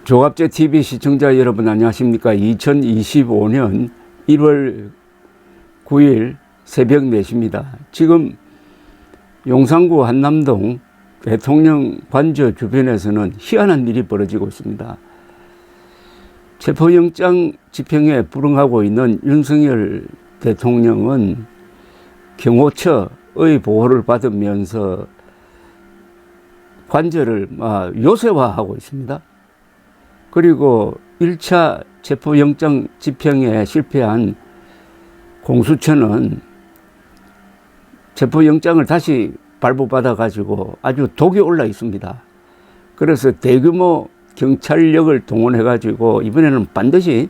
조갑제 TV 시청자 여러분 안녕하십니까. 2025년 1월 9일 새벽 4시입니다. 지금 용산구 한남동 대통령 관저 주변에서는 희한한 일이 벌어지고 있습니다. 체포영장 집행에 불응하고 있는 윤석열 대통령은 경호처의 보호를 받으면서 관저를 요새화하고 있습니다. 그리고 1차 체포영장 집행에 실패한 공수처는 체포영장을 다시 발부받아 가지고 아주 독이 올라 있습니다. 그래서 대규모 경찰력을 동원해 가지고 이번에는 반드시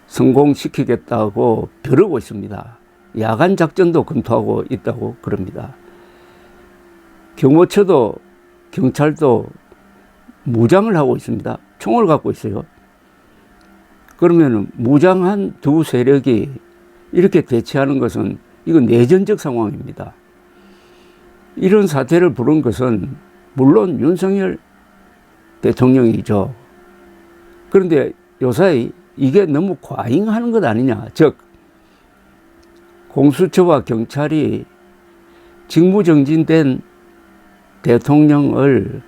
성공시키겠다고 벼르고 있습니다. 야간 작전도 검토하고 있다고 그럽니다. 경호처도 경찰도 무장을 하고 있습니다. 총을 갖고 있어요. 그러면 무장한 두 세력이 이렇게 대치하는 것은 이건 내전적 상황입니다. 이런 사태를 부른 것은 물론 윤석열 대통령이죠. 그런데 요사이 이게 너무 과잉하는 것 아니냐. 즉 공수처와 경찰이 직무정지된 대통령을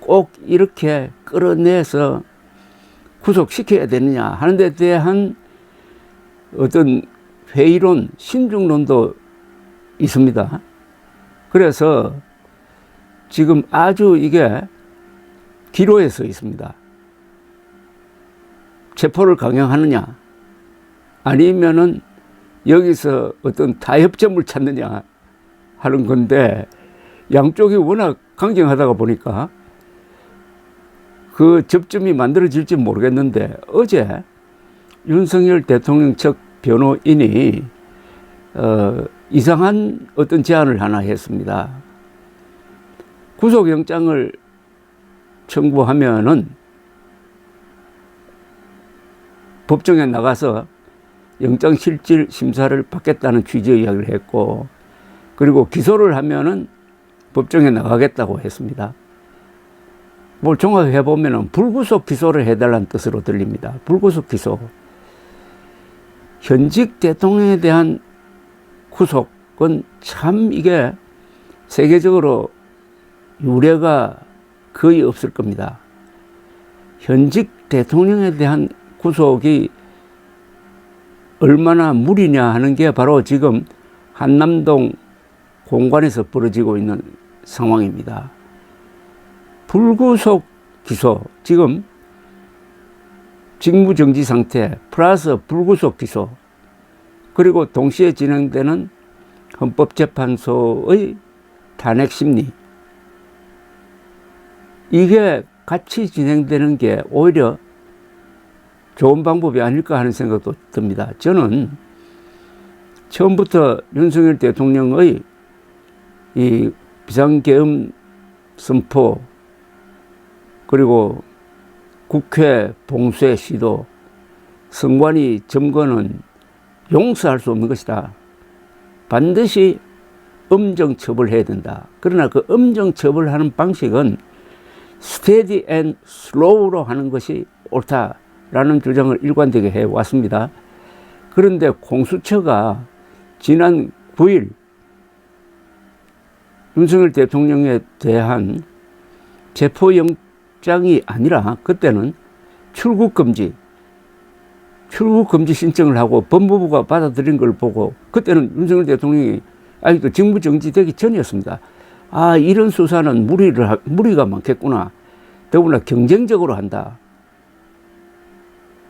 꼭 이렇게 끌어내서 구속시켜야 되느냐 하는 데 대한 어떤 회의론, 신중론도 있습니다. 그래서 지금 아주 이게 기로에 서 있습니다. 체포를 강행하느냐 아니면은 여기서 어떤 타협점을 찾느냐 하는 건데 양쪽이 워낙 강경하다가 보니까 그 접점이 만들어질지 모르겠는데 어제 윤석열 대통령 측 변호인이 이상한 어떤 제안을 하나 했습니다. 구속영장을 청구하면은 법정에 나가서 영장실질 심사를 받겠다는 취지의 이야기를 했고, 그리고 기소를 하면은 법정에 나가겠다고 했습니다. 뭘 종합해 보면은 불구속 기소를 해달라는 뜻으로 들립니다. 불구속 기소. 현직 대통령에 대한 구속은 참 이게 세계적으로 유례가 거의 없을 겁니다. 현직 대통령에 대한 구속이 얼마나 무리냐 하는 게 바로 지금 한남동 공관에서 벌어지고 있는 상황입니다. 불구속 기소, 지금 직무정지 상태 플러스 불구속 기소, 그리고 동시에 진행되는 헌법재판소의 탄핵심리, 이게 같이 진행되는 게 오히려 좋은 방법이 아닐까 하는 생각도 듭니다. 저는 처음부터 윤석열 대통령의 이 비상계엄 선포, 그리고 국회 봉쇄 시도, 선관위 점거는 용서할 수 없는 것이다. 반드시 엄정 처벌해야 된다. 그러나 그 엄정 처벌하는 방식은 스테디 앤 슬로우로 하는 것이 옳다라는 주장을 일관되게 해왔습니다. 그런데 공수처가 지난 9일 윤석열 대통령에 대한 체포영장이 아니라 그때는 출국금지 신청을 하고 법무부가 받아들인 걸 보고 그때는 윤석열 대통령이 아직도 직무정지되기 전이었습니다. 아, 이런 수사는 무리가 많겠구나. 더구나 경쟁적으로 한다.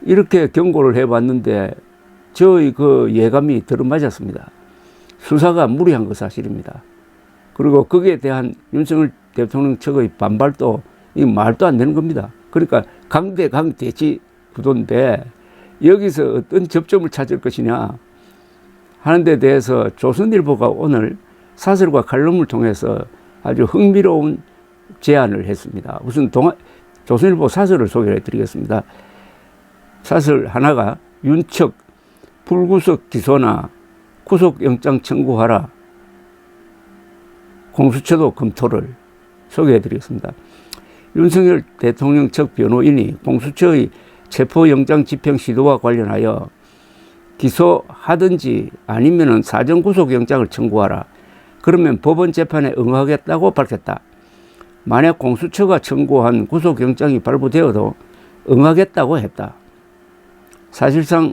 이렇게 경고를 해봤는데 저의 그 예감이 들어맞았습니다. 수사가 무리한 거 사실입니다. 그리고 거기에 대한 윤석열 대통령 측의 반발도 이 말도 안 되는 겁니다. 그러니까 강대치 구도인데 여기서 어떤 접점을 찾을 것이냐 하는 데 대해서 조선일보가 오늘 사설과 칼럼을 통해서 아주 흥미로운 제안을 했습니다. 우선 조선일보 사설을 소개해 드리겠습니다. 사설 하나가 윤측 불구속 기소나 구속영장 청구하라, 공수처도 검토를 소개해 드리겠습니다. 윤석열 대통령 측 변호인이 공수처의 체포영장 집행 시도와 관련하여 기소하든지 아니면은 사전구속영장을 청구하라. 그러면 법원 재판에 응하겠다고 밝혔다. 만약 공수처가 청구한 구속영장이 발부되어도 응하겠다고 했다. 사실상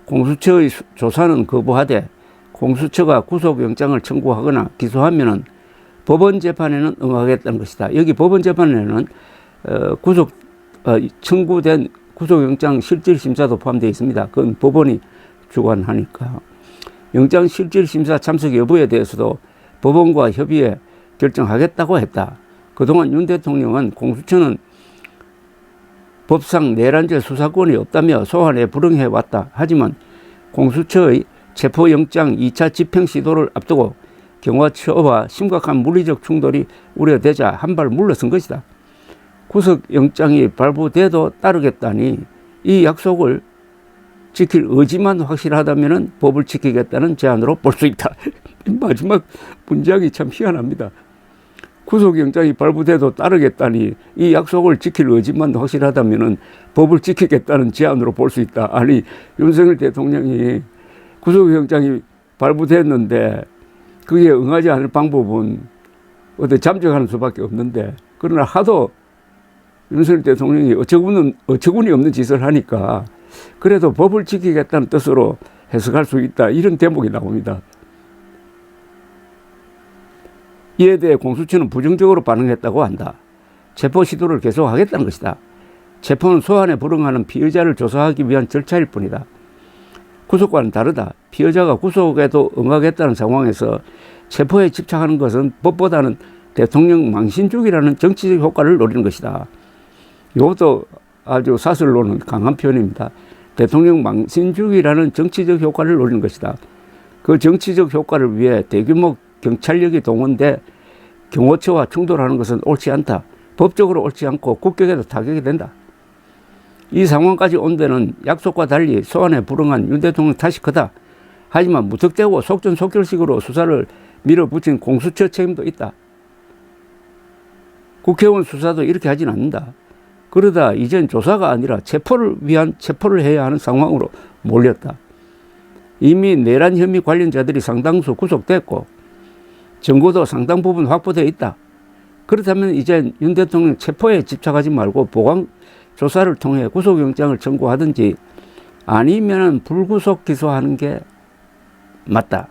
공수처의 조사는 거부하되 공수처가 구속영장을 청구하거나 기소하면은 법원 재판에는 응하겠다는 것이다. 여기 법원 재판에는 청구된 구속영장 실질심사도 포함되어 있습니다. 그건 법원이 주관하니까. 영장 실질심사 참석 여부에 대해서도 법원과 협의해 결정하겠다고 했다. 그동안 윤 대통령은 공수처는 법상 내란죄 수사권이 없다며 소환에 불응해왔다. 하지만 공수처의 체포영장 2차 집행 시도를 앞두고 경호처와 심각한 물리적 충돌이 우려되자 한 발 물러선 것이다. 구속영장이 발부돼도 따르겠다니 이 약속을 지킬 의지만 확실하다면 법을 지키겠다는 제안으로 볼 수 있다. 마지막 문장이 참 희한합니다. 구속영장이 발부돼도 따르겠다니 이 약속을 지킬 의지만 확실하다면 법을 지키겠다는 제안으로 볼 수 있다. 아니 윤석열 대통령이 구속영장이 발부됐는데 그게 응하지 않을 방법은 어디 잠적하는 수밖에 없는데, 그러나 하도 윤석열 대통령이 어처구니 없는 짓을 하니까 그래도 법을 지키겠다는 뜻으로 해석할 수 있다. 이런 대목이 나옵니다. 이에 대해 공수처는 부정적으로 반응했다고 한다. 체포 시도를 계속하겠다는 것이다. 체포는 소환에 불응하는 피의자를 조사하기 위한 절차일 뿐이다. 구속과는 다르다. 피의자가 구속에도 응하겠다는 상황에서 체포에 집착하는 것은 법보다는 대통령 망신주기라는 정치적 효과를 노리는 것이다. 이것도 아주 사설로는 강한 표현입니다. 대통령 망신주기라는 정치적 효과를 노리는 것이다. 그 정치적 효과를 위해 대규모 경찰력이 동원돼 경호처와 충돌하는 것은 옳지 않다. 법적으로 옳지 않고 국격에도 타격이 된다. 이 상황까지 온 데는 약속과 달리 소환에 불응한 윤 대통령 탓이 크다. 하지만 무턱대고 속전속결식으로 수사를 밀어붙인 공수처 책임도 있다. 국회의원 수사도 이렇게 하진 않는다. 그러다 이젠 조사가 아니라 체포를 위한 체포를 해야 하는 상황으로 몰렸다. 이미 내란 혐의 관련자들이 상당수 구속됐고 증거도 상당 부분 확보되어 있다. 그렇다면 이젠 윤 대통령 체포에 집착하지 말고 보강 조사를 통해 구속영장을 청구하든지 아니면 불구속 기소하는 게 맞다.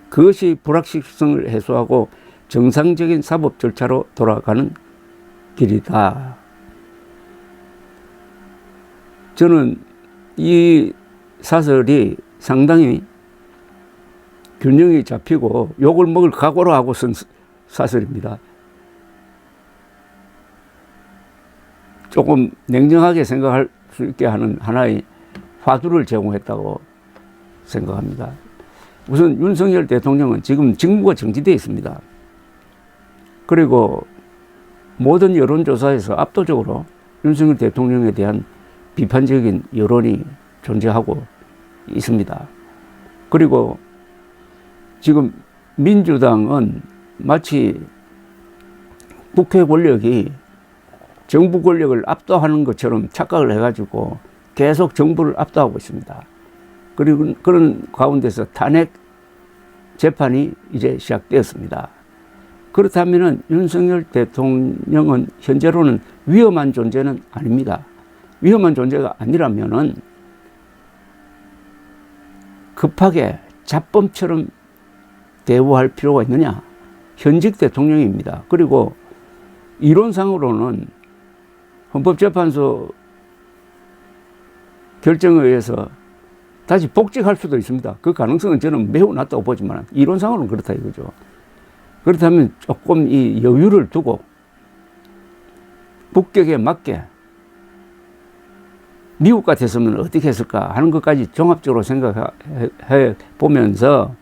그것이 불확실성을 해소하고 정상적인 사법 절차로 돌아가는 길이다. 저는 이 사설이 상당히 균형이 잡히고 욕을 먹을 각오로 하고 쓴 사설입니다. 조금 냉정하게 생각할 수 있게 하는 하나의 화두를 제공했다고 생각합니다. 우선 윤석열 대통령은 지금 직무가 정지되어 있습니다. 그리고 모든 여론조사에서 압도적으로 윤석열 대통령에 대한 비판적인 여론이 존재하고 있습니다. 그리고 지금 민주당은 마치 국회 권력이 정부 권력을 압도하는 것처럼 착각을 해가지고 계속 정부를 압도하고 있습니다. 그리고 그런 가운데서 탄핵 재판이 이제 시작되었습니다. 그렇다면 윤석열 대통령은 현재로는 위험한 존재는 아닙니다. 위험한 존재가 아니라면은 급하게 잡범처럼 대우할 필요가 있느냐? 현직 대통령입니다. 그리고 이론상으로는 헌법재판소 결정에 의해서 다시 복직할 수도 있습니다. 그 가능성은 저는 매우 낮다고 보지만 이론상으로는 그렇다 이거죠. 그렇다면 조금 이 여유를 두고 국격에 맞게 미국 같았으면 어떻게 했을까 하는 것까지 종합적으로 생각해 보면서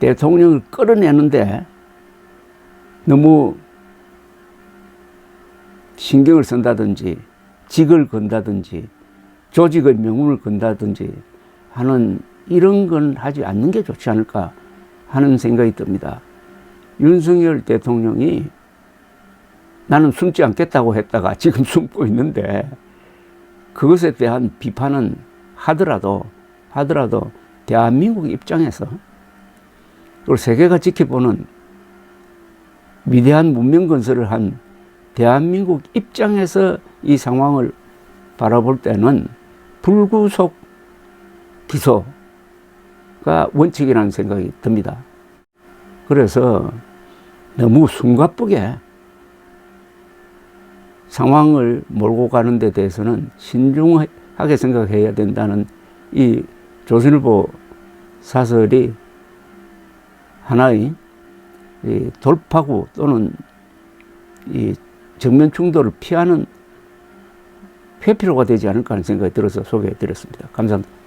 대통령을 끌어내는데 너무 신경을 쓴다든지 직을 건다든지 조직의 명운을 건다든지 하는 이런 건 하지 않는 게 좋지 않을까 하는 생각이 듭니다. 윤석열 대통령이 나는 숨지 않겠다고 했다가 지금 숨고 있는데 그것에 대한 비판은 하더라도 대한민국 입장에서 그리고 세계가 지켜보는 위대한 문명 건설을 한 대한민국 입장에서 이 상황을 바라볼 때는 불구속 기소가 원칙이라는 생각이 듭니다. 그래서 너무 숨가쁘게 상황을 몰고 가는 데 대해서는 신중하게 생각해야 된다는 이 조선일보 사설이 하나의 이 돌파구 또는 이 정면 충돌을 피하는 회피로가 되지 않을까 하는 생각이 들어서 소개해 드렸습니다. 감사합니다.